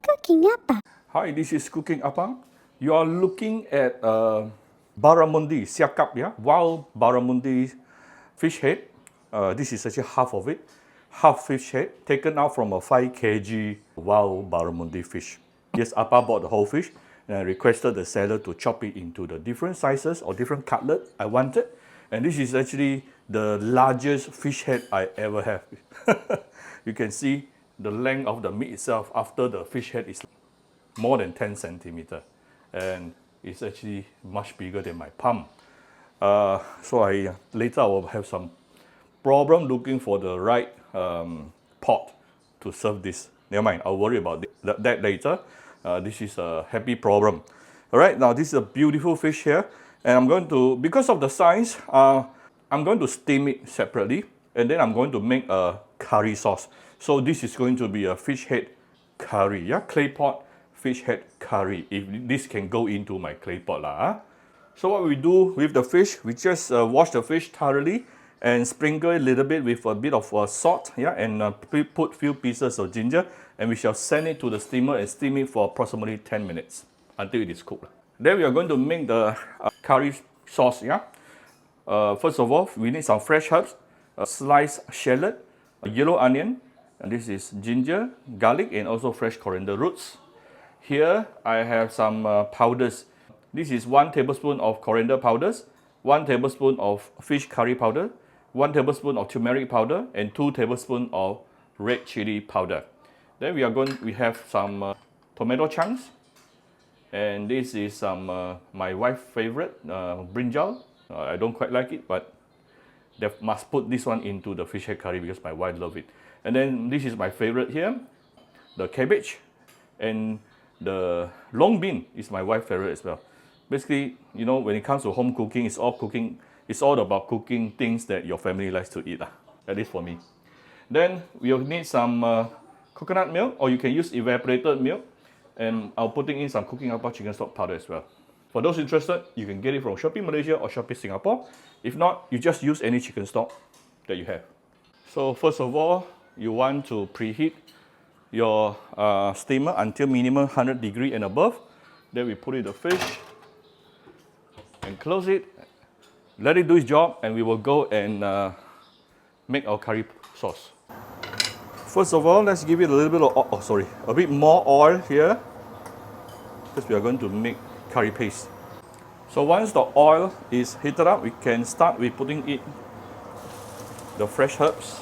Cooking apa? Hi, this is Cooking Apa. You are looking at barramundi, siakap, yeah? Wild barramundi fish head. This is actually half of it. Half fish head taken out from a 5 kg wild barramundi fish. Yes, Apa bought the whole fish and I requested the seller to chop it into the different sizes or different cutlet I wanted. And this is actually the largest fish head I ever have. You can see the length of the meat itself after the fish head is more than 10 centimeter, and it's actually much bigger than my palm. So later I will have some problem looking for the right pot to serve this. Never mind, I'll worry about that later. This is a happy problem. All right, now this is a beautiful fish here, and I'm going to, because of the size, I'm going to steam it separately, and then I'm going to make a curry sauce. So this is going to be a fish head curry, yeah, Claypot fish head curry. If this can go into my Claypot lah. So what we do with the fish, we just wash the fish thoroughly and sprinkle it a little bit with a bit of salt, yeah, and put few pieces of ginger, and we shall send it to the steamer and steam it for approximately 10 minutes until it is cooked. Then we are going to make the curry sauce, yeah. First of all, we need some fresh herbs, a sliced shallot, a yellow onion, and this is ginger, garlic, and also fresh coriander roots. Here I have some powders. This is 1 tablespoon of coriander powders, 1 tablespoon of fish curry powder, 1 tablespoon of turmeric powder, and 2 tablespoons of red chili powder. Then we have some tomato chunks, and this is some my wife's favorite brinjal. I don't quite like it, but they must put this one into the fish head curry because my wife loves it. And then this is my favorite here, the cabbage, and the long bean is my wife's favorite as well. Basically, you know, when it comes to home cooking, it's all about cooking things that your family likes to eat, at least for me. Then we'll need some coconut milk, or you can use evaporated milk, and I'll putting in some Cooking Apa chicken stock powder as well. For those interested, you can get it from Shopee Malaysia or Shopee Singapore. If not, you just use any chicken stock that you have. So first of all, you want to preheat your steamer until minimum 100 degree and above. Then we put in the fish and close it. Let it do its job, and we will go and make our curry sauce. First of all, let's give it a little bit of a bit more oil here, because we are going to make curry paste. So once the oil is heated up, we can start with putting in the fresh herbs.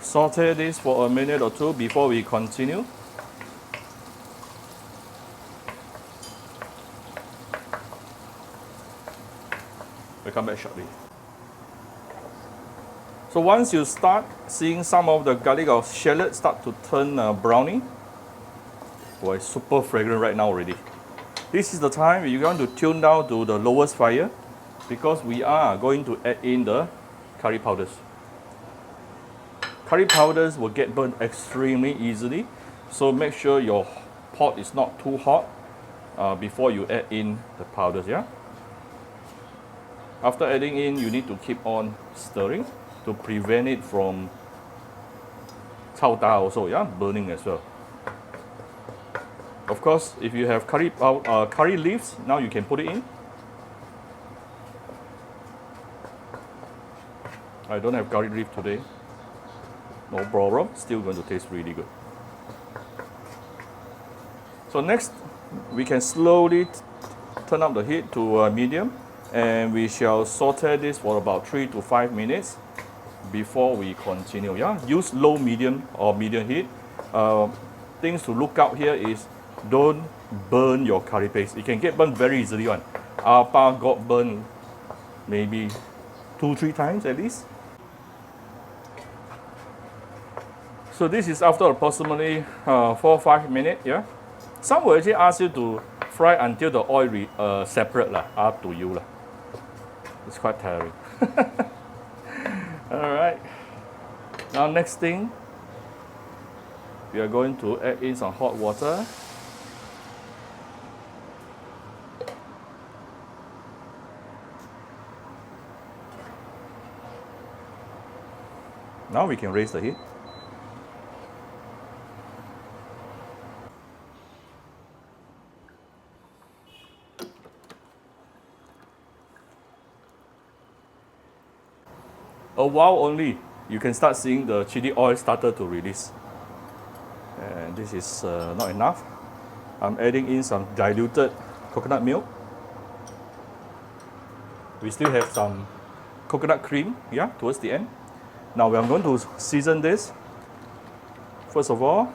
Saute this for a minute or two before we continue. We'll come back shortly. So once you start seeing some of the garlic or shallot start to turn browny, boy, it's super fragrant right now already. This is the time you're going to tune down to the lowest fire, because we are going to add in the curry powders. Curry powders will get burnt extremely easily, so make sure your pot is not too hot before you add in the powders, yeah? After adding in, you need to keep on stirring to prevent it from chao da also, yeah, burning as well. Of course, if you have curry leaves, now you can put it in. I don't have curry leaf today. No problem, still going to taste really good. So next, we can slowly turn up the heat to medium, and we shall saute this for about 3 to 5 minutes before we continue. Yeah, use low, medium, or medium heat. Things to look out here is don't burn your curry paste. It can get burned very easily. Apa got burned maybe 2-3 times at least. So this is after approximately 4-5 minutes. Yeah, some will actually ask you to fry until the oil separate lah. Up to you lah. It's quite tiring. All right. Now next thing, we are going to add in some hot water. Now we can raise the heat. A while only, you can start seeing the chili oil started to release. And this is not enough. I'm adding in some diluted coconut milk. We still have some coconut cream, yeah, towards the end. Now we are going to season this. First of all,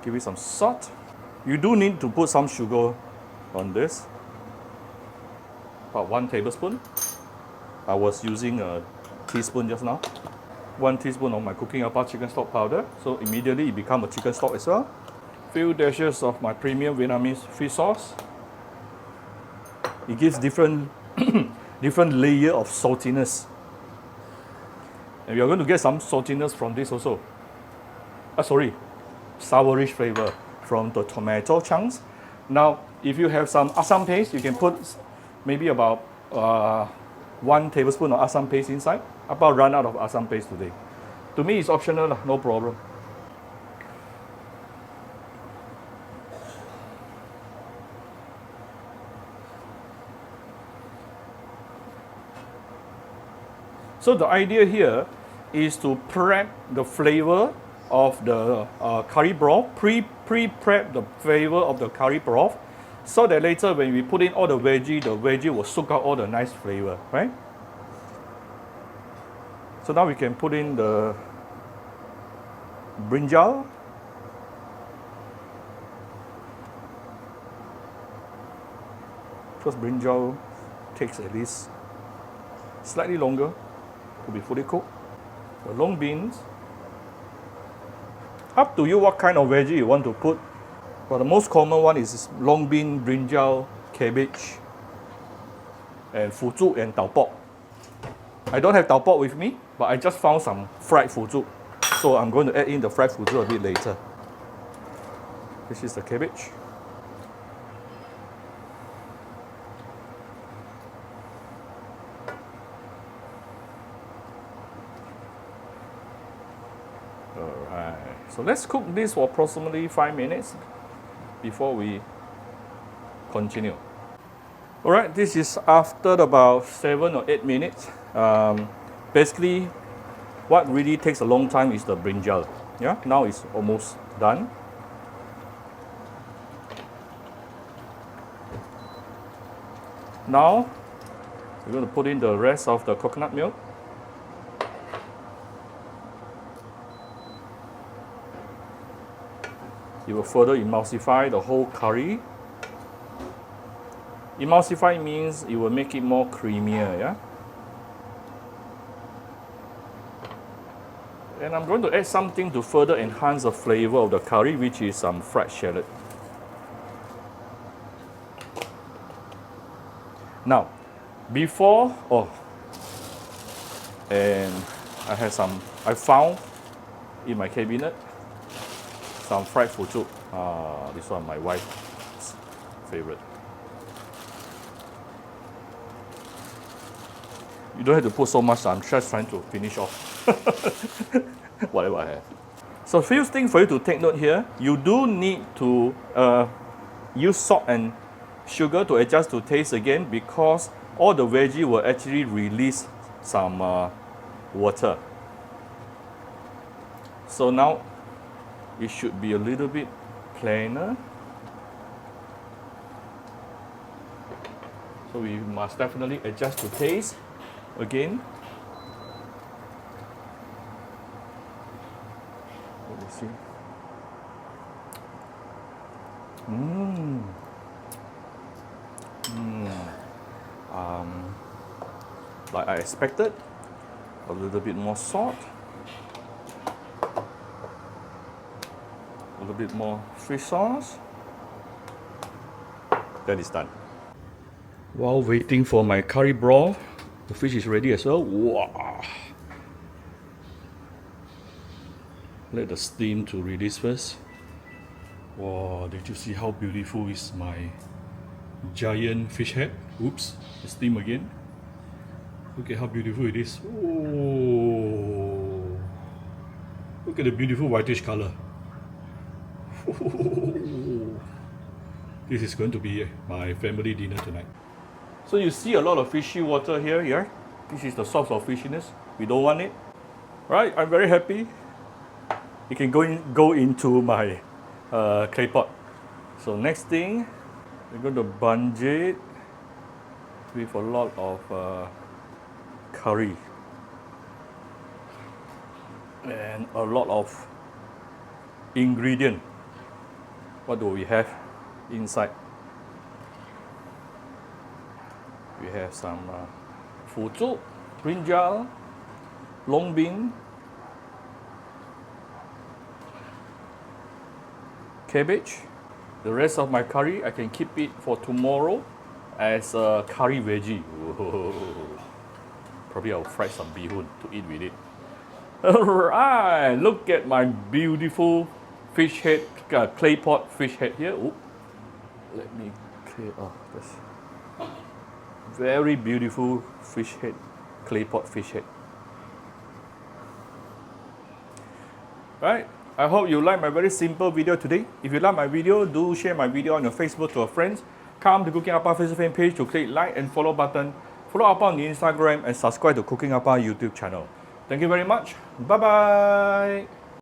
give it some salt. You do need to put some sugar on this. About 1 tablespoon. I was using a teaspoon just now. 1 teaspoon of my cooking apart chicken stock powder, so immediately it becomes a chicken stock as well. Few dashes of my premium Vietnamese fish sauce. It gives different different layer of saltiness. And we are going to get some saltiness from this also. Sourish flavor from the tomato chunks. Now, if you have some assam paste, you can put maybe about 1 tablespoon of assam paste inside. About run out of assam paste today. To me, it's optional, no problem. So the idea here is to prep the flavor of the curry broth, pre-prep the flavor of the curry broth, so that later when we put in all the veggie will soak out all the nice flavor, right? So now we can put in the brinjal. Because brinjal takes at least slightly longer to be fully cooked. The long beans. Up to you what kind of veggie you want to put. But the most common one is long bean, brinjal, cabbage, and fuzu and tau pok. I don't have tau pok with me, but I just found some fried fuzu. So I'm going to add in the fried fuzu a bit later. This is the cabbage. Alright, so let's cook this for approximately 5 minutes before we continue. Alright, this is after about 7 or 8 minutes. Basically, what really takes a long time is the brinjal. Yeah, now it's almost done. Now, we're going to put in the rest of the coconut milk. It will further emulsify the whole curry. Emulsify means it will make it more creamier, yeah? And I'm going to add something to further enhance the flavor of the curry, which is some fried shallot. Now, and I found in my cabinet some fried fuzu. This one my wife's favorite. You don't have to put so much, I'm just trying to finish off whatever I have. So few things for you to take note here. You do need to use salt and sugar to adjust to taste again, because all the veggie will actually release some water. So now it should be a little bit plainer. So we must definitely adjust to taste again. Let me see. Like I expected, a little bit more salt, a little bit more fish sauce. That is done. While waiting for my curry broth, the fish is ready as well. Wow! Let the steam to release first. Wow, did you see how beautiful is my giant fish head? Oops, the steam again. Look at how beautiful it is. Oh. Look at the beautiful whitish color. This is going to be my family dinner tonight. So you see a lot of fishy water here, yeah? This is the source of fishiness. We don't want it. Right, I'm very happy. You can go into my clay pot. So next thing, we're going to bunge it with a lot of curry and a lot of ingredient. What do we have inside? We have some fuzu, brinjal, long bean, cabbage. The rest of my curry, I can keep it for tomorrow as a curry veggie. Whoa. Probably I'll fry some bihun to eat with it. Alright, look at my beautiful fish head, clay pot fish head here. Ooh. Let me clear off this. Very beautiful fish head, clay pot fish head. Right, I hope you like my very simple video today. If you like my video, do share my video on your Facebook to your friends. Come to Cooking Appa Facebook fan page to click like and follow button. Follow Appa on the Instagram and subscribe to Cooking Appa YouTube channel. Thank you very much. Bye bye.